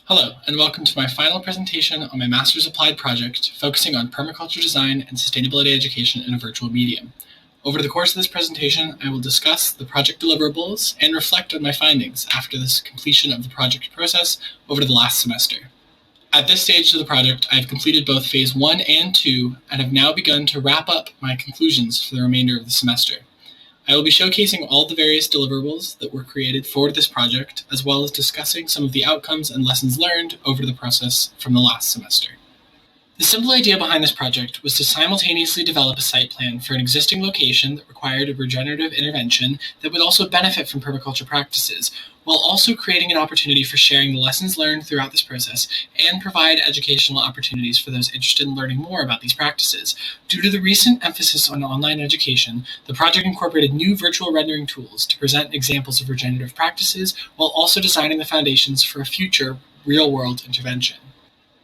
Hello, and welcome to my final presentation on my Master's Applied project focusing on permaculture design and sustainability education in a virtual medium. Over the course of this presentation, I will discuss the project deliverables and reflect on my findings after this completion of the project process over the last semester. At this stage of the project, I have completed both Phase 1 and 2 and have now begun to wrap up my conclusions for the remainder of the semester. I will be showcasing all the various deliverables that were created for this project, as well as discussing some of the outcomes and lessons learned over the process from the last semester. The simple idea behind this project was to simultaneously develop a site plan for an existing location that required a regenerative intervention that would also benefit from permaculture practices, while also creating an opportunity for sharing the lessons learned throughout this process and provide educational opportunities for those interested in learning more about these practices. Due to the recent emphasis on online education, the project incorporated new virtual rendering tools to present examples of regenerative practices while also designing the foundations for a future real-world intervention.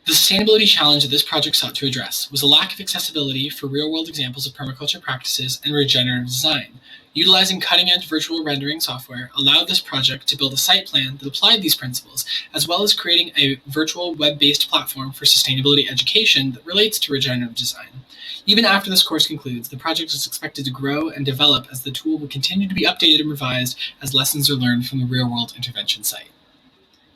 The sustainability challenge that this project sought to address was a lack of accessibility for real-world examples of permaculture practices and regenerative design. Utilizing cutting-edge virtual rendering software allowed this project to build a site plan that applied these principles, as well as creating a virtual web-based platform for sustainability education that relates to regenerative design. Even after this course concludes, the project is expected to grow and develop as the tool will continue to be updated and revised as lessons are learned from the real-world intervention site.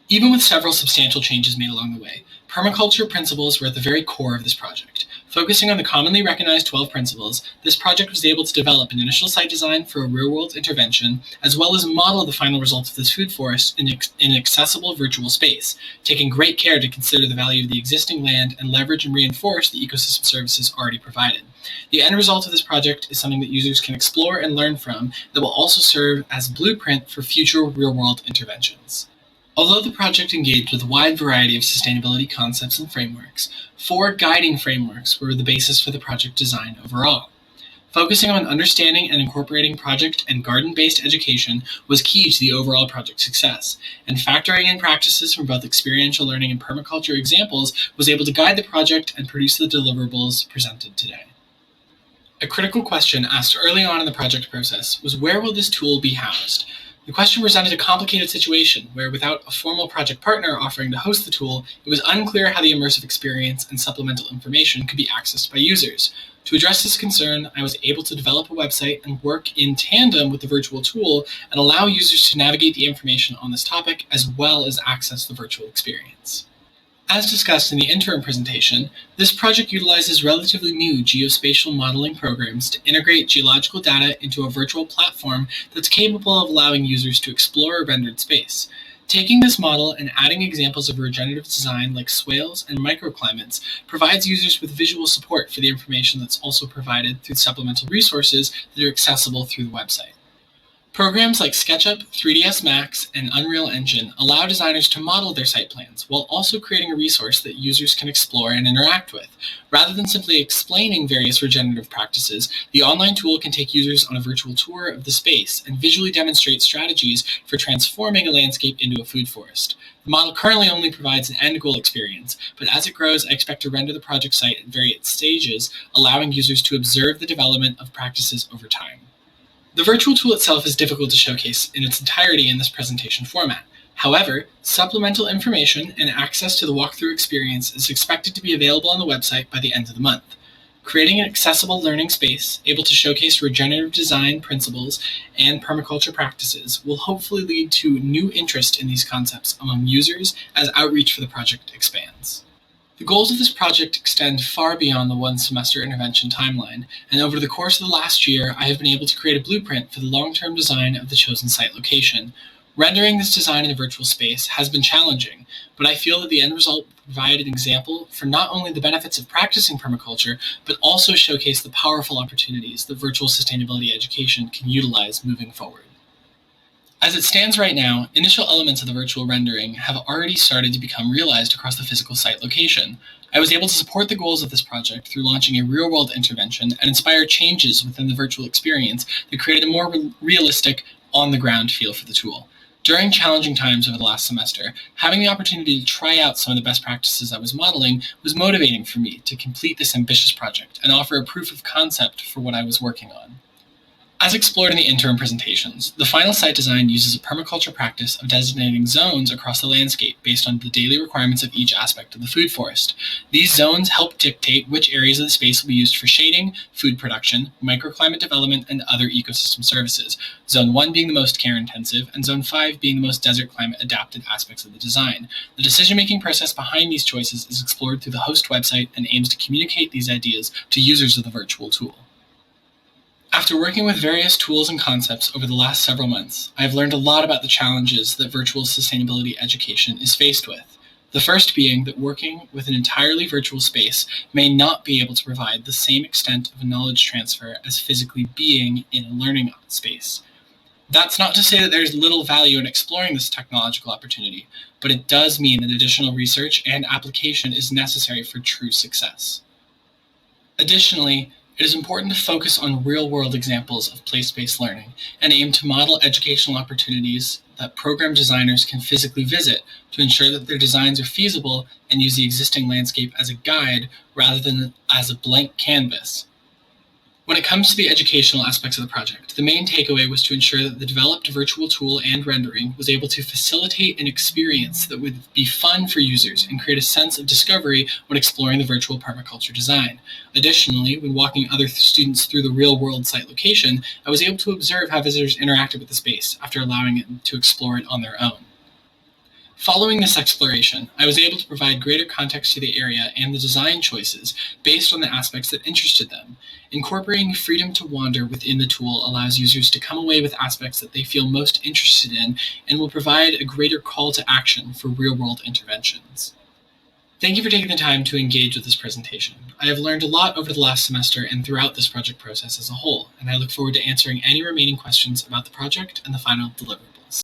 Even with several substantial changes made along the way, permaculture principles were at the very core of this project. Focusing on the commonly recognized 12 principles, this project was able to develop an initial site design for a real-world intervention, as well as model the final results of this food forest in an accessible virtual space, taking great care to consider the value of the existing land and leverage and reinforce the ecosystem services already provided. The end result of this project is something that users can explore and learn from that will also serve as a blueprint for future real-world interventions. Although the project engaged with a wide variety of sustainability concepts and frameworks, 4 guiding frameworks were the basis for the project design overall. Focusing on understanding and incorporating project and garden-based education was key to the overall project success, and factoring in practices from both experiential learning and permaculture examples was able to guide the project and produce the deliverables presented today. A critical question asked early on in the project process was, where will this tool be housed? The question presented a complicated situation where, without a formal project partner offering to host the tool, it was unclear how the immersive experience and supplemental information could be accessed by users. To address this concern, I was able to develop a website and work in tandem with the virtual tool and allow users to navigate the information on this topic as well as access the virtual experience. As discussed in the interim presentation, this project utilizes relatively new geospatial modeling programs to integrate geological data into a virtual platform that's capable of allowing users to explore a rendered space. Taking this model and adding examples of regenerative design like swales and microclimates provides users with visual support for the information that's also provided through supplemental resources that are accessible through the website. Programs like SketchUp, 3ds Max, and Unreal Engine allow designers to model their site plans while also creating a resource that users can explore and interact with. Rather than simply explaining various regenerative practices, the online tool can take users on a virtual tour of the space and visually demonstrate strategies for transforming a landscape into a food forest. The model currently only provides an end-goal experience, but as it grows, I expect to render the project site at various stages, allowing users to observe the development of practices over time. The virtual tool itself is difficult to showcase in its entirety in this presentation format. However, supplemental information and access to the walkthrough experience is expected to be available on the website by the end of the month. Creating an accessible learning space able to showcase regenerative design principles and permaculture practices will hopefully lead to new interest in these concepts among users as outreach for the project expands. The goals of this project extend far beyond the one-semester intervention timeline, and over the course of the last year, I have been able to create a blueprint for the long-term design of the chosen site location. Rendering this design in a virtual space has been challenging, but I feel that the end result provided an example for not only the benefits of practicing permaculture, but also showcase the powerful opportunities that virtual sustainability education can utilize moving forward. As it stands right now, initial elements of the virtual rendering have already started to become realized across the physical site location. I was able to support the goals of this project through launching a real-world intervention and inspire changes within the virtual experience that created a more realistic, on-the-ground feel for the tool. During challenging times over the last semester, having the opportunity to try out some of the best practices I was modeling was motivating for me to complete this ambitious project and offer a proof of concept for what I was working on. As explored in the interim presentations, the final site design uses a permaculture practice of designating zones across the landscape based on the daily requirements of each aspect of the food forest. These zones help dictate which areas of the space will be used for shading, food production, microclimate development, and other ecosystem services, Zone 1 being the most care-intensive, and Zone 5 being the most desert climate-adapted aspects of the design. The decision-making process behind these choices is explored through the host website and aims to communicate these ideas to users of the virtual tool. After working with various tools and concepts over the last several months, I have learned a lot about the challenges that virtual sustainability education is faced with. The first being that working with an entirely virtual space may not be able to provide the same extent of knowledge transfer as physically being in a learning space. That's not to say that there's little value in exploring this technological opportunity, but it does mean that additional research and application is necessary for true success. Additionally, it is important to focus on real-world examples of place-based learning and aim to model educational opportunities that program designers can physically visit to ensure that their designs are feasible and use the existing landscape as a guide rather than as a blank canvas. When it comes to the educational aspects of the project, the main takeaway was to ensure that the developed virtual tool and rendering was able to facilitate an experience that would be fun for users and create a sense of discovery when exploring the virtual permaculture design. Additionally, when walking other students through the real-world site location, I was able to observe how visitors interacted with the space after allowing them to explore it on their own. Following this exploration, I was able to provide greater context to the area and the design choices based on the aspects that interested them. Incorporating freedom to wander within the tool allows users to come away with aspects that they feel most interested in and will provide a greater call to action for real-world interventions. Thank you for taking the time to engage with this presentation. I have learned a lot over the last semester and throughout this project process as a whole, and I look forward to answering any remaining questions about the project and the final deliverables.